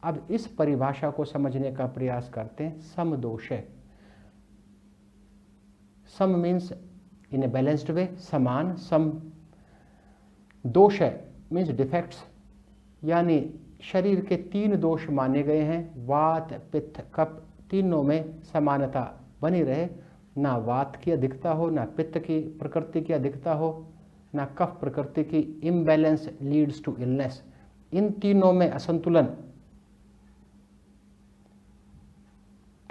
अब इस परिभाषा को समझने का प्रयास करते हैं। समदोषय, सम means in a balanced way, समान, सम। दोषय मीन्स डिफेक्ट्स, यानी शरीर के 3 दोष माने गए हैं, वात पित्त कफ, तीनों में समानता बनी रहे, ना वात की अधिकता हो, ना पित्त की प्रकृति की अधिकता हो, ना कफ प्रकृति की। Imbalance leads to illness. इन तीनों में असंतुलन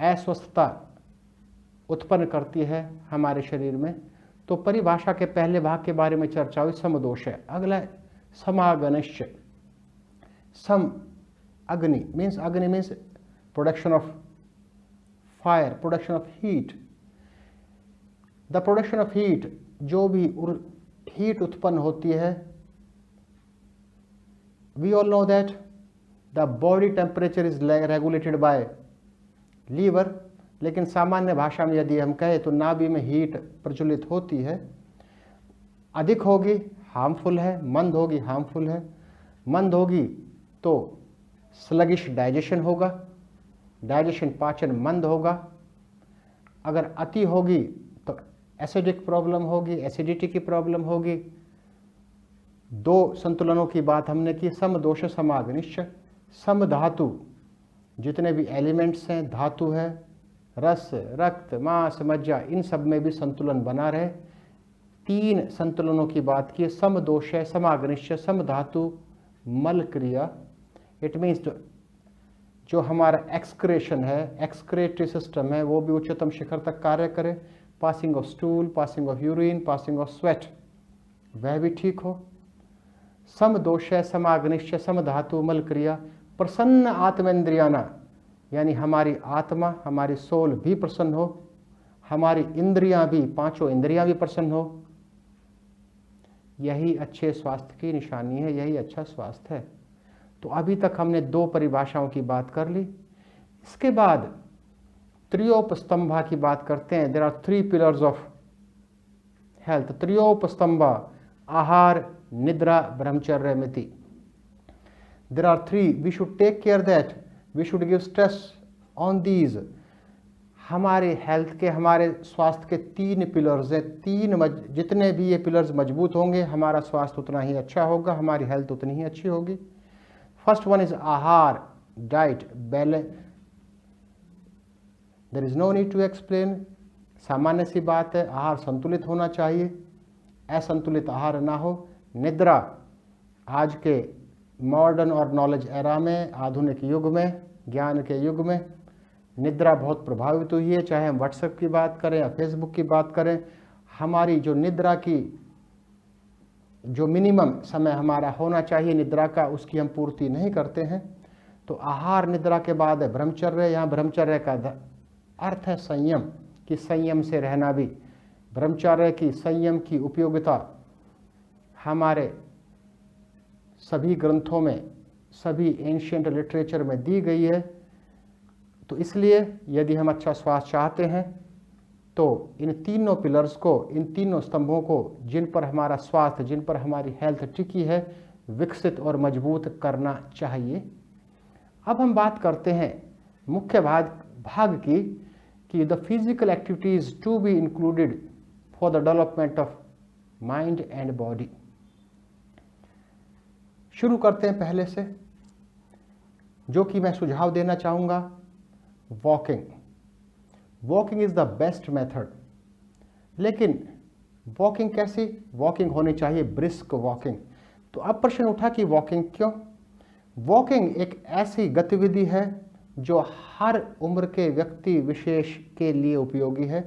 अस्वस्थता उत्पन्न करती है हमारे शरीर में। तो परिभाषा के पहले भाग के बारे में चर्चा हुई, समदोष है। अगला समागनिश्च, सम अग्नि means production of fire, production of heat. The production of heat, जो भी हीट उत्पन्न होती है, we all know that the body temperature is regulated by liver, लेकिन सामान्य भाषा में यदि हम कहें तो नाभि में हीट प्रज्वलित होती है। अधिक होगी हार्मफुल है, मंद होगी हार्मफुल है। मंद होगी तो स्लगिश डाइजेशन होगा, डाइजेशन पाचन मंद होगा। अगर अति होगी तो एसिडिक प्रॉब्लम होगी, एसिडिटी की प्रॉब्लम होगी। 2 संतुलनों की बात हमने की, समदोष समाग्निश्च। सम धातु, जितने भी एलिमेंट्स हैं, धातु है, रस, रक्त, मांस, मज्जा, इन सब में भी संतुलन बना रहे। 3 संतुलनों की बात की, समदोष है, समाग्निश्च, सम धातु, मल क्रिया। इट मीन्स जो हमारा एक्सक्रेशन है, एक्सक्रेटरी सिस्टम है, वो भी उच्चतम शिखर तक कार्य करे। Passing of stool, passing of urine, passing of sweat, वह भी ठीक हो। समदोष है, समाग्निश्च, सम धातु, मल क्रिया प्रसन्न आत्मेन्द्रियाना, यानी हमारी आत्मा, हमारी सोल भी प्रसन्न हो, हमारी इंद्रियां भी, 5 इंद्रियां भी प्रसन्न हो। यही अच्छे स्वास्थ्य की निशानी है, यही अच्छा स्वास्थ्य है। तो अभी तक हमने 2 परिभाषाओं की बात कर ली। इसके बाद त्रियोपस्तंभा की बात करते हैं। There are 3 pillars of health. त्रियोपस्तंभा, आहार, निद्रा, ब्रह्मचर्य, मिति। There are 3. We should take care that we should give stress on these. हमारे हेल्थ के, हमारे स्वास्थ्य के 3 पिलर्स हैं। 3 जितने भी ये पिलर्स मजबूत होंगे, हमारा स्वास्थ्य उतना ही अच्छा होगा, हमारी हेल्थ उतनी ही अच्छी होगी। फर्स्ट वन इज आहार, diet, balance. There is no need to explain, सामान्य सी बात है, आहार संतुलित होना चाहिए, असंतुलित आहार ना हो। निद्रा, आज के मॉडर्न और नॉलेज एरा में, आधुनिक युग में, ज्ञान के युग में निद्रा बहुत प्रभावित हुई है। चाहे हम व्हाट्सएप की बात करें या फेसबुक की बात करें, हमारी जो निद्रा की जो मिनिमम समय हमारा होना चाहिए निद्रा का, उसकी हम पूर्ति नहीं करते हैं। तो आहार निद्रा के बाद है ब्रह्मचर्य। यहाँ ब्रह्मचर्य का अर्थ है संयम, कि संयम से रहना भी। ब्रह्मचर्य की, संयम की उपयोगिता हमारे सभी ग्रंथों में, सभी एंशिएंट लिटरेचर में दी गई है। तो इसलिए यदि हम अच्छा स्वास्थ्य चाहते हैं तो इन 3 पिलर्स को, इन 3 स्तंभों को, जिन पर हमारा स्वास्थ्य, जिन पर हमारी हेल्थ टिकी है, विकसित और मजबूत करना चाहिए। अब हम बात करते हैं मुख्य भाग की, कि the physical activities to be included for the development of mind and body. शुरू करते हैं पहले से, जो कि मैं सुझाव देना चाहूँगा, walking. Walking is the best method. लेकिन वॉकिंग कैसी? वॉकिंग होनी चाहिए ब्रिस्क वॉकिंग। तो अब प्रश्न उठा कि वॉकिंग क्यों? वॉकिंग एक ऐसी गतिविधि है जो हर उम्र के व्यक्ति विशेष के लिए उपयोगी है।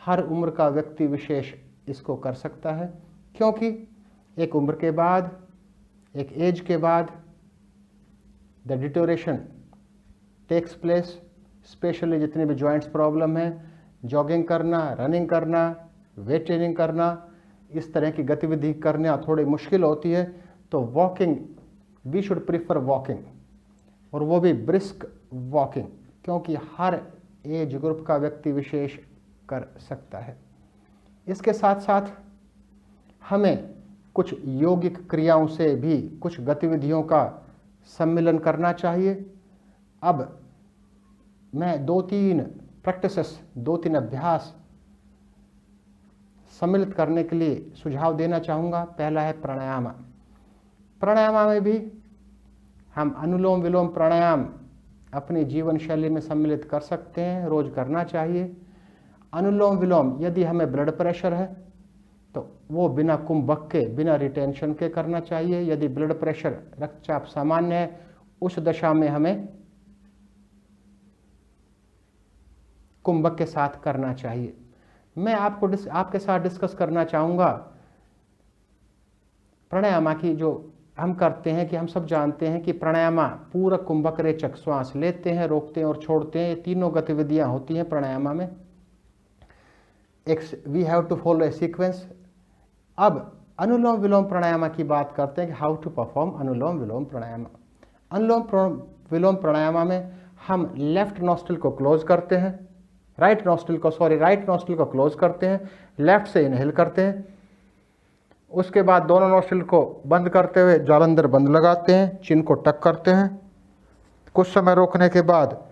हर उम्र का व्यक्ति विशेष इसको कर सकता है, क्योंकि एक उम्र के बाद, एक एज के बाद the deterioration takes place, specially जितने भी जॉइंट्स प्रॉब्लम है, जॉगिंग करना, रनिंग करना, वेट ट्रेनिंग करना, इस तरह की गतिविधि करना थोड़ी मुश्किल होती है। तो walking, we should prefer walking, और वो भी ब्रिस्क वॉकिंग, क्योंकि हर एज ग्रुप का व्यक्ति विशेष कर सकता है। इसके साथ साथ हमें कुछ यौगिक क्रियाओं से भी कुछ गतिविधियों का सम्मिलन करना चाहिए। अब मैं 2-3 प्रैक्टिसेस, 2-3 अभ्यास सम्मिलित करने के लिए सुझाव देना चाहूँगा। पहला है प्राणायाम। प्राणायाम में भी हम अनुलोम विलोम प्राणायाम अपनी जीवन शैली में सम्मिलित कर सकते हैं, रोज करना चाहिए। अनुलोम विलोम यदि हमें ब्लड प्रेशर है तो वो बिना कुंभक के, बिना रिटेंशन के करना चाहिए। यदि ब्लड प्रेशर, रक्तचाप सामान्य है, उस दशा में हमें कुंभक के साथ करना चाहिए। मैं आपके साथ डिस्कस करना चाहूँगा प्राणायाम की, जो हम करते हैं कि हम सब जानते हैं कि प्राणायाम पूरक, कुंभक, रेचक, श्वास लेते हैं, रोकते हैं और छोड़ते हैं। ये तीनों गतिविधियां होती हैं प्राणायाम में। We have to follow a sequence. अब अनुलोम विलोम प्राणायाम की बात करते हैं कि हाउ टू परफॉर्म अनुलोम विलोम प्राणायाम। अनुलोम विलोम प्राणायाम में हम लेफ्ट नॉस्ट्रिल को क्लोज करते हैं, राइट नॉस्ट्रिल को क्लोज करते हैं, लेफ्ट से इनहेल करते हैं। उसके बाद दोनों नॉस्ट्रिल को बंद करते हुए जालंधर बंद लगाते हैं, चिन को टक करते हैं। कुछ समय रोकने के बाद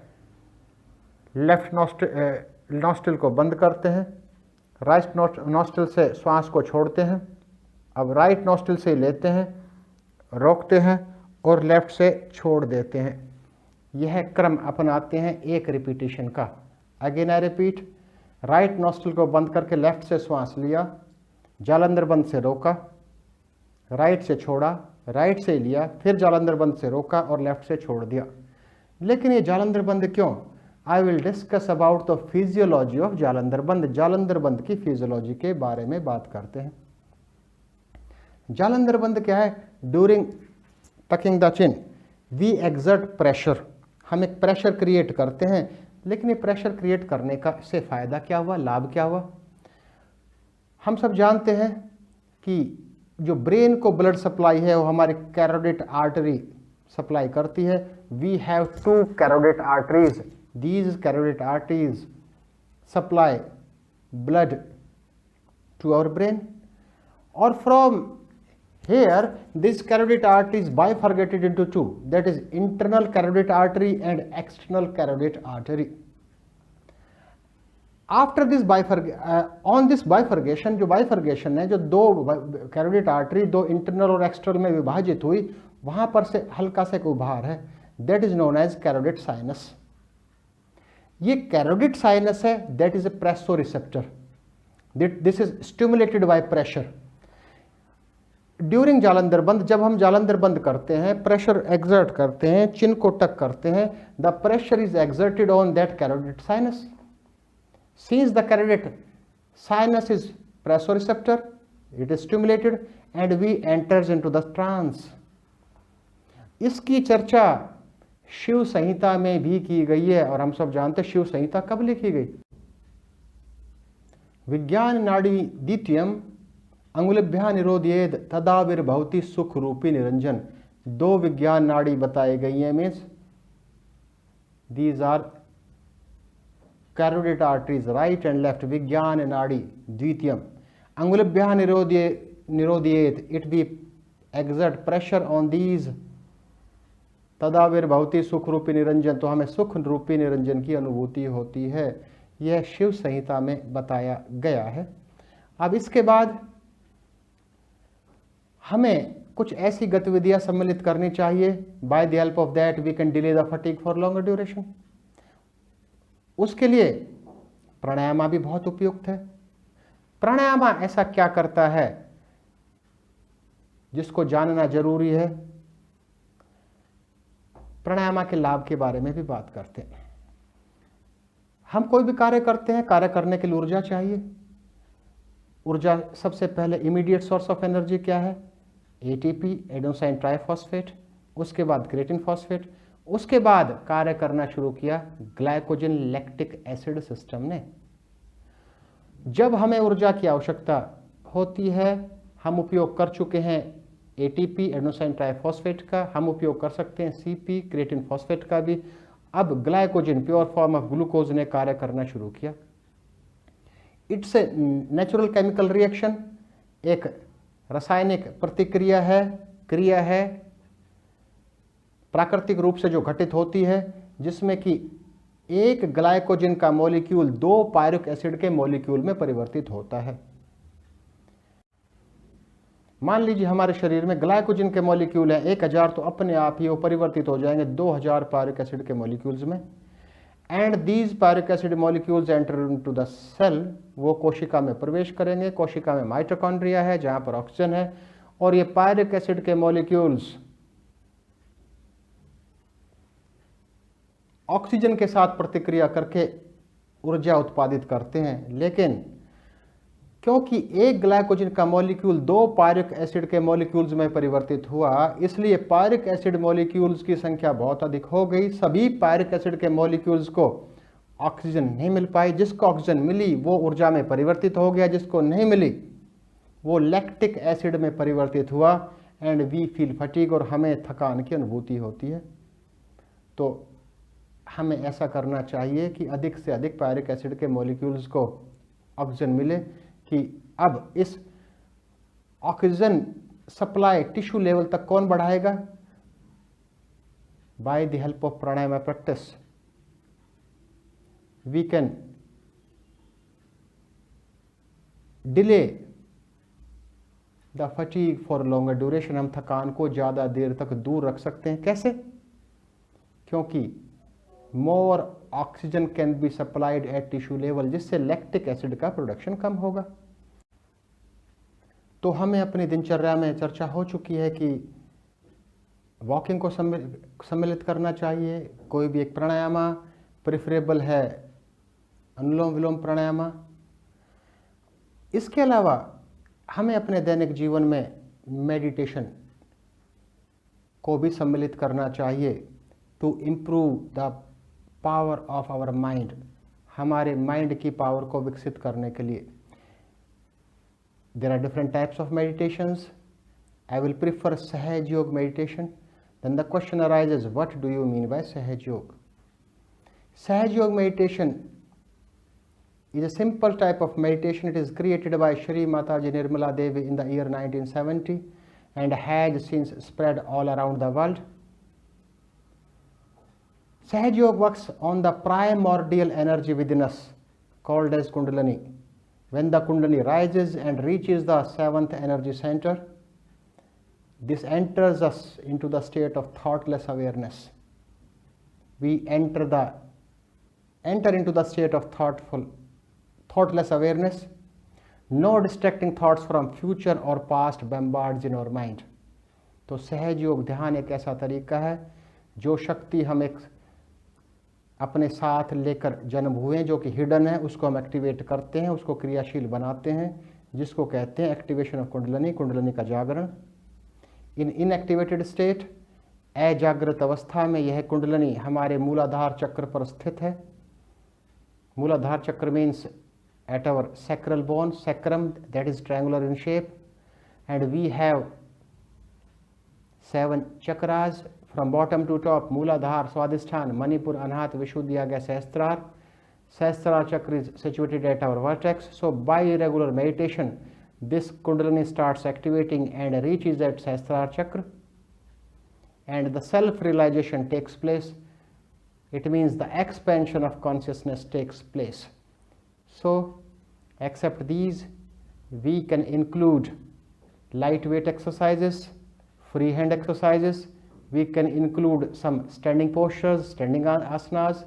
लेफ्ट नॉस्ट्रिल को बंद करते हैं, राइट नॉस्ट्रिल से श्वास को छोड़ते हैं। अब राइट नॉस्ट्रिल से लेते हैं, रोकते हैं और लेफ्ट से छोड़ देते हैं। यह क्रम अपनाते हैं एक रिपीटिशन का। Again I repeat, right nostril को बंद करके लेफ्ट से श्वास लिया, जालंधर बंद से रोका, राइट से छोड़ा, राइट से लिया, फिर जालंधर बंद से रोका और लेफ्ट से छोड़ दिया। लेकिन ये जालंधर बंद क्यों? आई will discuss about the physiology of Jalandhar बंद। जालंधर बंद की फिजियोलॉजी के बारे में बात करते हैं। जालंधर बंद क्या है? During tucking the chin we exert pressure. हम एक प्रेशर क्रिएट करते हैं, लेकिन ये प्रेशर क्रिएट करने का से फायदा क्या हुआ, लाभ क्या हुआ? हम सब जानते हैं कि जो ब्रेन को ब्लड सप्लाई है वो हमारी कैरोटिड आर्टरी सप्लाई करती है। We have 2 carotid arteries. These carotid arteries supply blood to our brain, और from here this carotid artery is bifurcated into 2, that is internal carotid artery and external carotid artery. After this on this bifurcation, जो bifurcation है, जो दो carotid artery दो internal और external में विभाजित हुई, वहां पर से हल्का सा एक उभार है, that is known as carotid sinus. ये carotid sinus है, that is a pressoreceptor. This is stimulated by pressure. During Jalandhar बंद, जब हम जालंधर बंद करते हैं, प्रेशर एक्सर्ट करते हैं, चिन को टक करते हैं, the pressure is exerted on that carotid sinus. Since the carotid sinus is pressoreceptor, it is stimulated and we enters into the trance. इसकी चर्चा शिव संहिता में भी की गई है, और हम सब जानते हैं शिव संहिता कब लिखी गई? विज्ञान नाड़ी द्वितीयम अंगुलिभ्या निरोधयेद तदाविर्भवति सुख रूपी निरंजन। 2 विज्ञान नाड़ी बताई गई हैं, means these are carotid arteries, right and left. विज्ञान नाड़ी द्वितीयम अंगुलिभ्या निरोधयेद, it be exert pressure on these तदाविर्भवति सुख रूपी निरंजन, तो हमें सुख रूपी निरंजन की अनुभूति होती है। यह शिव संहिता में बताया गया है। अब इसके बाद हमें कुछ ऐसी गतिविधियां सम्मिलित करनी चाहिए, by the help of that we can delay the fatigue for longer duration. उसके लिए प्राणायाम भी बहुत उपयुक्त है। प्राणायाम ऐसा क्या करता है जिसको जानना जरूरी है। प्राणायाम के लाभ के बारे में भी बात करते हैं। हम कोई भी कार्य करते हैं, कार्य करने के लिए ऊर्जा चाहिए। ऊर्जा सबसे पहले इमीडिएट सोर्स ऑफ एनर्जी क्या है? एटीपी, एडेनोसाइन ट्राइफॉस्फेट, उसके बाद क्रिएटिन फॉस्फेट, उसके बाद कार्य करना शुरू किया ग्लाइकोजन लैक्टिक एसिड सिस्टम ने। जब हमें ऊर्जा की आवश्यकता होती है, हम उपयोग कर चुके हैं एटीपी, एडेनोसाइन ट्राइफॉस्फेट का, हम उपयोग कर सकते हैं सीपी, क्रिएटिन फॉस्फेट का भी। अब glycogen pure form of glucose ने कार्य करना शुरू किया। It's a natural chemical reaction, एक रासायनिक प्रतिक्रिया है, क्रिया है, प्राकृतिक रूप से जो घटित होती है, जिसमें कि एक ग्लाइकोजन का मॉलिक्यूल 2 पायरुक एसिड के मॉलिक्यूल में परिवर्तित होता है। मान लीजिए हमारे शरीर में ग्लाइकोजन के मॉलिक्यूल हैं 1000, तो अपने आप ही वो परिवर्तित हो जाएंगे 2000 पायरुक एसिड के मॉलिक्यूल्स में। And these pyruvic acid molecules enter into the cell, वो कोशिका में प्रवेश करेंगे। कोशिका में माइटोकॉन्ड्रिया है जहां पर ऑक्सीजन है, और ये पायरुक एसिड के मॉलिक्यूल्स ऑक्सीजन के साथ प्रतिक्रिया करके ऊर्जा उत्पादित करते हैं। लेकिन क्योंकि एक ग्लाइकोजन का मॉलिक्यूल 2 पायरुक एसिड के मॉलिक्यूल्स में परिवर्तित हुआ, इसलिए पायरुक एसिड मॉलिक्यूल्स की संख्या बहुत अधिक हो गई। सभी पायरुक एसिड के मॉलिक्यूल्स को ऑक्सीजन नहीं मिल पाई। जिसको ऑक्सीजन मिली वो ऊर्जा में परिवर्तित हो गया, जिसको नहीं मिली वो लैक्टिक एसिड में परिवर्तित हुआ। एंड वी फील फटीग, और हमें थकान की अनुभूति होती है। तो हमें ऐसा करना चाहिए कि अधिक से अधिक पायरुक एसिड के मॉलिक्यूल्स को ऑक्सीजन मिले, कि अब इस ऑक्सीजन सप्लाई टिश्यू लेवल तक कौन बढ़ाएगा? बाय द हेल्प ऑफ प्राणायाम practice we can delay the fatigue for longer duration. हम थकान को ज्यादा देर तक दूर रख सकते हैं। कैसे? क्योंकि मोर oxygen can be supplied eight tissue level, जिससे लैक्टिक एसिड का प्रोडक्शन कम होगा। तो हमें अपनी दिनचर्या में चर्चा हो चुकी है कि वॉकिंग को सम्मिलित करना चाहिए। कोई भी एक प्राणायाम, प्रेफरेबल है अनुलोम विलोम प्राणायाम। इसके अलावा हमें अपने दैनिक जीवन में मेडिटेशन को भी सम्मिलित करना चाहिए to improve the power of our mind, हमारे माइंड की पावर को विकसित करने के लिए। There are different types of meditations. I will prefer Sahaj Yoga meditation. Then the question arises, what do you mean by Sahaj Yoga? सहज योग meditation is a simple type of meditation. It is created by Shri Mataji Nirmala Devi in the year 1970 and has since spread all around the world. Sahaj Yoga works on the primordial energy within us called as Kundalini. When the Kundalini rises and reaches the 7th energy center, this enters us into the state of thoughtless awareness. We enter into the state of thoughtless awareness. No distracting thoughts from future or past bombards in our mind. तो सहज योग ध्यान एक ऐसा तरीका है जो शक्ति हम एक अपने साथ लेकर जन्म हुए, जो कि हिडन है, उसको हम एक्टिवेट करते हैं, उसको क्रियाशील बनाते हैं, जिसको कहते हैं एक्टिवेशन ऑफ कुंडलिनी, कुंडलिनी का जागरण। इन इनएक्टिवेटेड स्टेट, अजागृत अवस्था में यह कुंडलिनी हमारे मूलाधार चक्र पर स्थित है। मूलाधार चक्र means at our sacral bone, sacrum, that is triangular in shape, and we have 7 chakras from bottom to top: Mooladhara, Swadhisthana, Manipur, Anahata, Vishuddhya, Sahasrara. Sahasrara chakra is situated at our vertex. So by regular meditation, this Kundalini starts activating and reaches at Sahasrara chakra, and the self-realization takes place. It means the expansion of consciousness takes place. So, except these, we can include lightweight exercises free hand exercises. We can include some standing postures, standing asanas.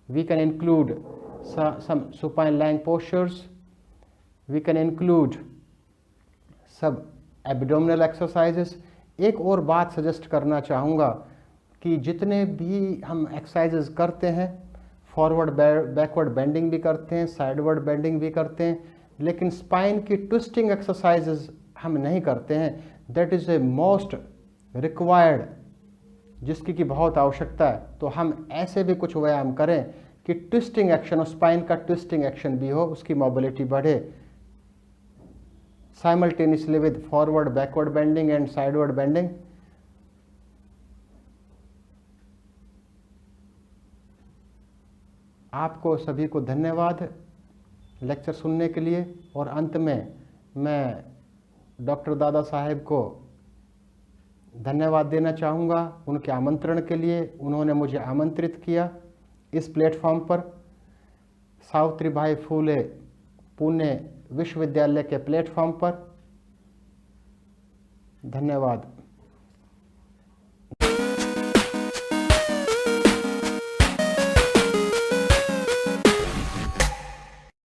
We can include some supine lying postures. We can include some abdominal exercises. एक और बात suggest करना चाहूँगा कि जितने भी हम exercises करते हैं, फॉरवर्ड बैकवर्ड बेंडिंग भी करते हैं, साइडवर्ड बेंडिंग भी करते हैं, लेकिन स्पाइन की ट्विस्टिंग एक्सरसाइजेज हम नहीं करते हैं. That is a most required, जिसकी की बहुत आवश्यकता है. तो हम ऐसे भी कुछ व्यायाम करें कि ट्विस्टिंग एक्शन और स्पाइन का ट्विस्टिंग एक्शन भी हो, उसकी मोबिलिटी बढ़े. Simultaneously with forward backward bending and sideward bending. आपको सभी को धन्यवाद लेक्चर सुनने के लिए. और अंत में मैं डॉक्टर दादा साहेब को धन्यवाद देना चाहूँगा उनके आमंत्रण के लिए. उन्होंने मुझे आमंत्रित किया इस प्लेटफॉर्म पर, सावित्रीबाई फूले पुणे विश्वविद्यालय के प्लेटफॉर्म पर. धन्यवाद.